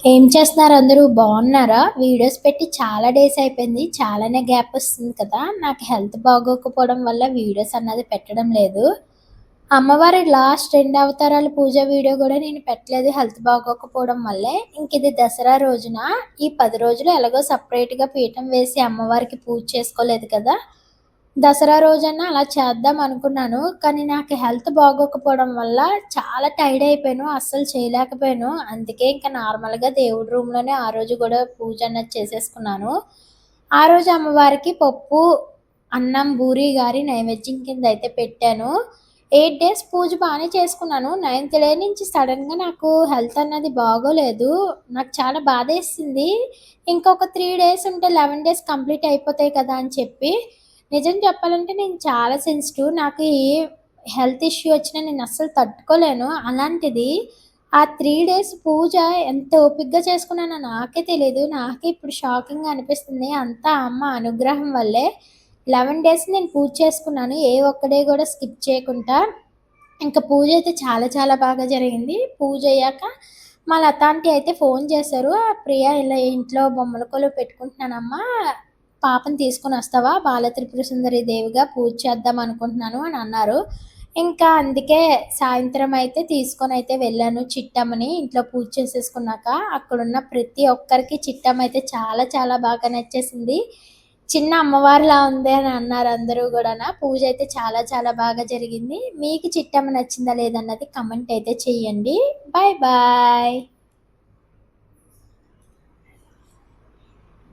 ఏం చేస్తున్నారు అందరూ బాగున్నారా? వీడియోస్ పెట్టి చాలా డేస్ అయిపోయింది. చాలానే గ్యాప్ వస్తుంది కదా! నాకు హెల్త్ బాగోకపోవడం వల్ల వీడియోస్ అన్నది పెట్టడం లేదు. అమ్మవారి లాస్ట్ 2 అవతారాల పూజ వీడియో గూడా నేను పెట్టలేదు హెల్త్ బాగోకపోవడం వల్లే. ఇంకిది దసరా రోజున ఈ 10 రోజులు ఎలాగో సెపరేట్‌గా పీఠం వేసి అమ్మవారికి పూజ చేసుకోలేదు కదా! దసరా రోజన్నా అలా చేద్దాం అనుకున్నాను. కానీ నాకు హెల్త్ బాగోకపోవడం వల్ల చాలా టైర్డ్ అయిపోయాను. అస్సలు చేయలేకపోయాను. అందుకే ఇంక నార్మల్‌గా దేవుడి రూమ్‌లోనే ఆ రోజు గూడా పూజ అన్నది చేసేసుకున్నాను. ఆ రోజు అమ్మవారికి పప్పు, అన్నం, బూరి గారి నైవేద్యం కింద అయితే పెట్టాను. 8 డేస్ పూజ బానే చేసుకున్నాను. నైన్త్ డే నుంచి సడెన్‌గా నాకు హెల్త్ అన్నది బాగోలేదు. నాకు చాలా బాధేసింది. ఇంకొక 3 డేస్ ఉంటే 11 డేస్ కంప్లీట్ అయిపోతాయి కదా! అని చెప్పి నిజం చెప్పాలంటే నేను చాలా సెన్సిటివ్. నాకు ఏ హెల్త్ ఇష్యూ వచ్చినా నేనస్సలు తట్టుకోలేను. అలాంటిది ఆ 3 డేస్ పూజ ఎంత ఓపికగా చేసుకున్నానో నాకే తెలీదు. నాకే ఇప్పుడు షాకింగ్‌గా అనిపిస్తుంది. అంతా అమ్మ అనుగ్రహం వల్లే 11 డేస్ నేను పూజ చేసుకున్నాను. ఏ ఒక్క డే గూడా స్కిప్ చేయకుండా. ఇంక పూజయితే చాలా చాలా బాగా జరిగింది. పూజయ్యాక మా లత ఆంటీ అయితే ఫోను చేశారు. "ప్రియ ఇలా ఇంట్లో బొమ్మల కొలువు పెట్టుకుంటున్నానమ్మా. పాపని తీసుకొనొస్తావా? బాల త్రిపుర సుందరి దేవిగా పూజ చేద్దాం అనుకుంటున్నాను" అని అన్నారు. ఇంకా అందుకే సాయంత్రం అయితే తీసుకొనైతే వెళ్ళాను చిట్టమ్మని ఇంట్లో పూజ చేసేసుకున్నాక. అక్కడున్న ప్రతి ఒక్కరికి చిట్టమ్మయితే చాలా చాలా బాగా నచ్చేసింది. చిన్న అమ్మవారిలా ఉంది అని అన్నారు అందరూ గూడాన. పూజయితే చాలా చాలా బాగా జరిగింది. మీకు చిట్టమ్మ నచ్చిందా లేదన్నది కామెంట్ అయితే చేయండి. Bye bye.